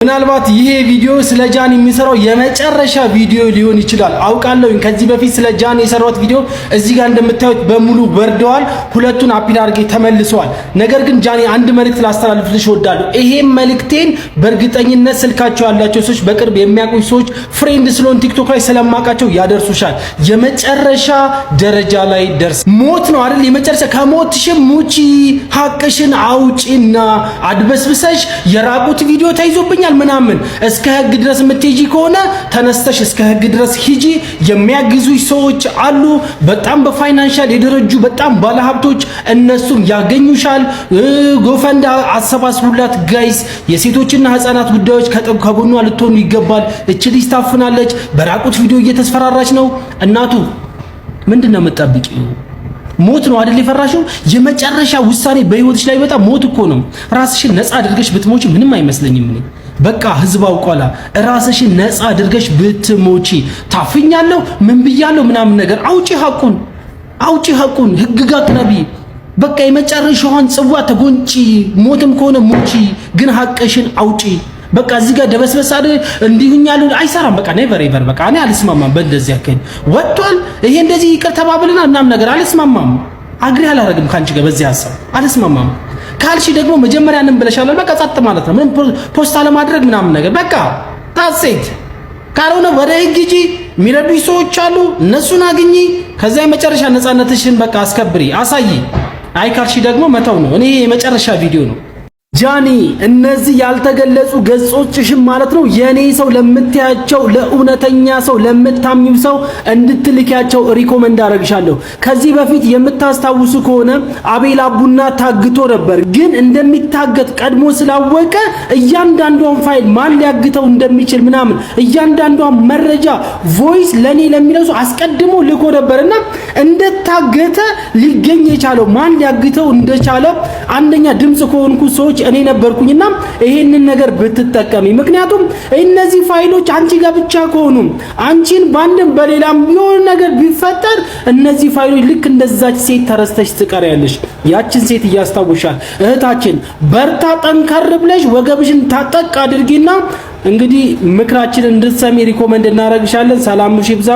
ምናልባት ይሄ ቪዲዮ ስለ ጃኒ የሚሰራው የመጨረሻ ቪዲዮ ሊሆን ይችላል አውቃለሁ። ከዚህ በፊት ስለ ጃኒ የሰራሁት ቪዲዮ እዚህ ጋር እንደምታዩት በሙሉ ወርደዋል። ሁለቱን አፒል አድርጌ ተመልሰዋል። ነገር ግን ጃኒ አንድ መልእክት ላስተላልፍልሽ እወዳለሁ። ይሄን መልእክቴን በእርግጠኝነት ስልካቸው ያላቸው ሰዎች፣ በቅርብ የሚያውቁኝ ሰዎች፣ ፍሬንድ ስለሆን ቲክቶክ ላይ ስለማውቃቸው ያደርሱሻል። የመጨረሻ ደረጃ ላይ ደርስ ሞት ነው አይደል? የመጨረሻ ከሞትሽም ሙቺ ሀቅሽን አውጪና አድበስብሰሽ የራቁት ቪዲዮ ተይዞብኛል ምናምን እስከ ህግ ድረስ የምትሄጂ ከሆነ ተነስተሽ እስከ ህግ ድረስ ሂጂ። የሚያግዙሽ ሰዎች አሉ፣ በጣም በፋይናንሻል የደረጁ በጣም ባለሀብቶች፣ እነሱም ያገኙሻል። ጎፈንዳ አሰባስቡላት ጋይስ። የሴቶችና ህፃናት ጉዳዮች ከጎኗ ልትሆኑ ይገባል። እቺ ልጅ ታፍናለች፣ በራቁት ቪዲዮ እየተስፈራራች ነው። እናቱ ምንድነው የምትጠብቂው? ሞት ነው አይደል የፈራሽው? የመጨረሻ ውሳኔ በህይወትሽ ላይ በጣም ሞት እኮ ነው። ራስሽን ነፃ አድርገሽ ብትሞቺ ምንም አይመስለኝም እኔ። በቃ ህዝብ አውቋላ። ራስሽን ነፃ አድርገሽ ብትሞቺ ታፍኛለሁ ምን ብያለሁ ምናምን ነገር አውጪ ሀቁን ህግ ጋር ቅረቢ። በቃ የመጨረሻዋን ጽዋ ተጎንጪ። ሞትም ከሆነ ሞቺ፣ ግን ሀቅሽን አውጪ። በቃ እዚህ ጋር ደበስበስ አይደል እንዲሁኛሉ አይሰራም። በቃ ኔቨር ኤቨር። በቃ እኔ አልስማማም በእንደዚህ ያከኝ ወጥቷል። ይሄ እንደዚህ ይቅር ተባብለና ምናምን ነገር አልስማማም። አግሪ አላረግም ካንቺ ጋር በዚህ ሐሳብ አልስማማም። ካልሽ ደግሞ መጀመሪያንም ብለሻል። በቃ ጸጥ ማለት ነው። ምንም ፖስታ ለማድረግ ምናምን ነገር በቃ ታሴት ካልሆነ ወደ ህግ ሂጂ። የሚረዱሽ ሰዎች አሉ፣ እነሱን አግኚ። ከዛ የመጨረሻ ነፃነትሽን በቃ አስከብሪ፣ አሳይ። አይ ካልሽ ደግሞ መተው ነው። እኔ የመጨረሻ ቪዲዮ ነው። ጃኒ እነዚህ ያልተገለጹ ገጾችሽም ማለት ነው የኔ ሰው ለምትያቸው ለእውነተኛ ሰው ለምታምኚው ሰው እንድትልኪያቸው ሪኮመንድ አደርግሻለሁ። ከዚህ በፊት የምታስታውሱ ከሆነ አቤል አቡና ታግቶ ነበር። ግን እንደሚታገት ቀድሞ ስላወቀ እያንዳንዷን ፋይል ማን ሊያግተው እንደሚችል ምናምን እያንዳንዷን መረጃ ቮይስ ለኔ ለሚለው ሰው አስቀድሞ ልኮ ነበርና እንደታገተ ሊገኝ የቻለው ማን ሊያግተው እንደቻለ አንደኛ ድምጽ ከሆንኩ ሰዎች እኔ ነበርኩኝና ይሄንን ነገር ብትጠቀሚ። ምክንያቱም እነዚህ ፋይሎች አንቺ ጋር ብቻ ከሆኑ አንቺን ባንድም በሌላም የሆነ ነገር ቢፈጠር እነዚህ ፋይሎች ልክ እንደዛች ሴት ተረስተሽ ትቀሪያለሽ። ያችን ሴት እያስታውሻል። እህታችን በርታ፣ ጠንከር ብለሽ ወገብሽን ታጠቅ አድርጊና እንግዲህ ምክራችንን እንድትሰሚ ሪኮመንድ እናደርግሻለን። ሰላምሽ ይብዛ።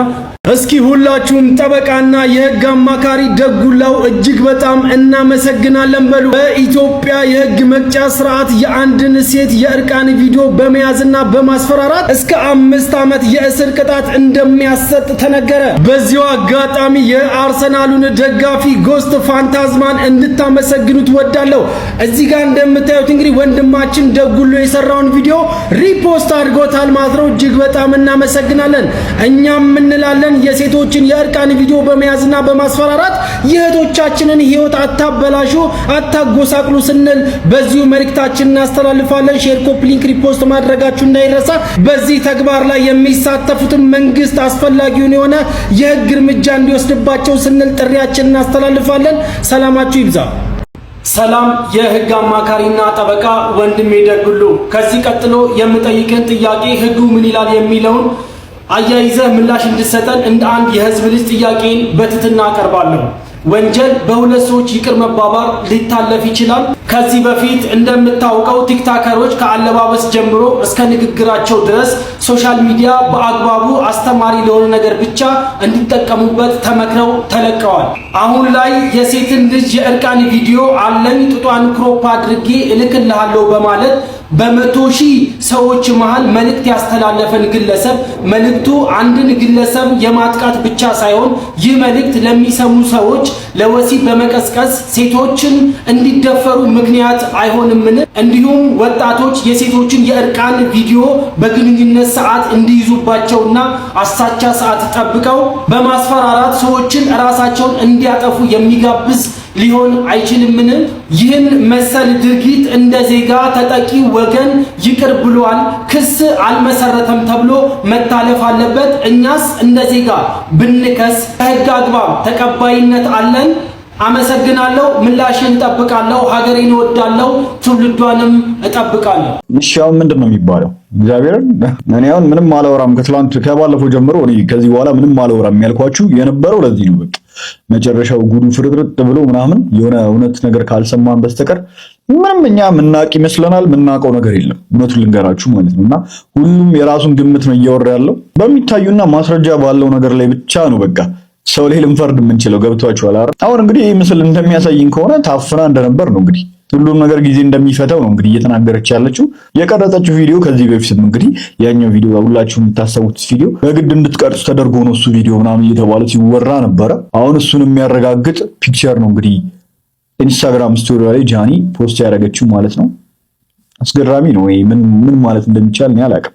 እስኪ ሁላችሁም ጠበቃና የህግ አማካሪ ደጉላው እጅግ በጣም እናመሰግናለን በሉ። በኢትዮጵያ የህግ መቅጫ ስርዓት የአንድን ሴት የእርቃን ቪዲዮ በመያዝና በማስፈራራት እስከ 5 ዓመት የእስር ቅጣት እንደሚያሰጥ ተነገረ። በዚሁ አጋጣሚ የአርሰናሉን ደጋፊ ጎስት ፋንታዝማን እንድታመሰግኑት ወዳለሁ። እዚህ ጋር እንደምታዩት እንግዲህ ወንድማችን ደጉሎ የሰራውን ቪዲዮ ሪፖስት አድርጎታል ማለት ነው። እጅግ በጣም እናመሰግናለን። እኛም እንላለን የሴቶችን የእርቃን ቪዲዮ በመያዝና በማስፈራራት የእህቶቻችንን ህይወት አታበላሹ፣ አታጎሳቅሉ ስንል በዚሁ መልእክታችንን እናስተላልፋለን። ሼር፣ ኮፒ ሊንክ፣ ሪፖስት ማድረጋችሁ እንዳይረሳ። በዚህ ተግባር ላይ የሚሳተፉትን መንግስት አስፈላጊውን የሆነ የህግ እርምጃ እንዲወስድባቸው ስንል ጥሪያችንን እናስተላልፋለን። ሰላማችሁ ይብዛ። ሰላም የህግ አማካሪና ጠበቃ ወንድሜ ደጉሉ፣ ከዚህ ቀጥሎ የምጠይቅህን ጥያቄ ህጉ ምን ይላል የሚለውን አያይዘህ ምላሽ እንድሰጠን እንደ አንድ የህዝብ ልጅ ጥያቄን በትህትና አቀርባለሁ። ወንጀል በሁለት ሰዎች ይቅር መባባል ሊታለፍ ይችላል። ከዚህ በፊት እንደምታውቀው ቲክታከሮች ከአለባበስ ጀምሮ እስከ ንግግራቸው ድረስ ሶሻል ሚዲያ በአግባቡ አስተማሪ ለሆነ ነገር ብቻ እንዲጠቀሙበት ተመክረው ተለቀዋል። አሁን ላይ የሴትን ልጅ የእርቃን ቪዲዮ አለኝ ጡጧን ክሮፕ አድርጌ እልክልሃለሁ በማለት በመቶ ሺህ ሰዎች መሃል መልእክት ያስተላለፈን ግለሰብ መልእክቱ አንድን ግለሰብ የማጥቃት ብቻ ሳይሆን ይህ መልእክት ለሚሰሙ ሰዎች ለወሲብ በመቀስቀስ ሴቶችን እንዲደፈሩ ምክንያት አይሆንምን? እንዲሁም ወጣቶች የሴቶችን የእርቃን ቪዲዮ በግንኙነት ሰዓት እንዲይዙባቸውና አሳቻ ሰዓት ጠብቀው በማስፈራራት ሰዎችን ራሳቸውን እንዲያጠፉ የሚጋብዝ ሊሆን አይችልምን? ይህን መሰል ድርጊት እንደ ዜጋ ተጠቂ ወገን ይቅር ብሏል፣ ክስ አልመሰረተም ተብሎ መታለፍ አለበት። እኛስ እንደ ዜጋ ብንከስ በህግ አግባብ ተቀባይነት አለን? አመሰግናለሁ። ምላሽን እጠብቃለሁ። ሀገሬን እወዳለሁ፣ ትውልዷንም እጠብቃለሁ። እሺው ምንድነው የሚባለው? እግዚአብሔርን እኔ አሁን ምንም አላወራም። ከትላንት ከባለፈው ጀምሮ እኔ ከዚህ በኋላ ምንም አላወራም ያልኳችሁ የነበረው ለዚህ ነው። በቃ መጨረሻው ጉዱ ፍርጥርጥ ብሎ ምናምን የሆነ እውነት ነገር ካልሰማን በስተቀር ምንም እኛ ምናቅ ይመስለናል። ምናቀው ነገር የለም እውነቱን ልንገራችሁ ማለት ነውና ሁሉም የራሱን ግምት ነው እያወራ ያለው። በሚታዩና ማስረጃ ባለው ነገር ላይ ብቻ ነው በቃ ሰው ላይ ልንፈርድ የምንችለው። ገብቷችኋል አይደል? አሁን እንግዲህ ይህ ምስል እንደሚያሳይን ከሆነ ታፍና እንደነበር ነው እንግዲህ ሁሉም ነገር ጊዜ እንደሚፈታው ነው እንግዲህ እየተናገረች ያለችው። የቀረጸችው ቪዲዮ ከዚህ በፊትም እንግዲህ ያኛው ቪዲዮ ሁላችሁ የምታሰቡት ቪዲዮ በግድ እንድትቀርጹ ተደርጎ ነው እሱ ቪዲዮ ምናምን እየተባለ ሲወራ ነበረ። አሁን እሱን የሚያረጋግጥ ፒክቸር ነው እንግዲህ ኢንስታግራም ስቶሪ ላይ ጃኒ ፖስት ያደረገችው ማለት ነው። አስገራሚ ነው። ምን ማለት እንደሚቻል እኔ አላውቅም።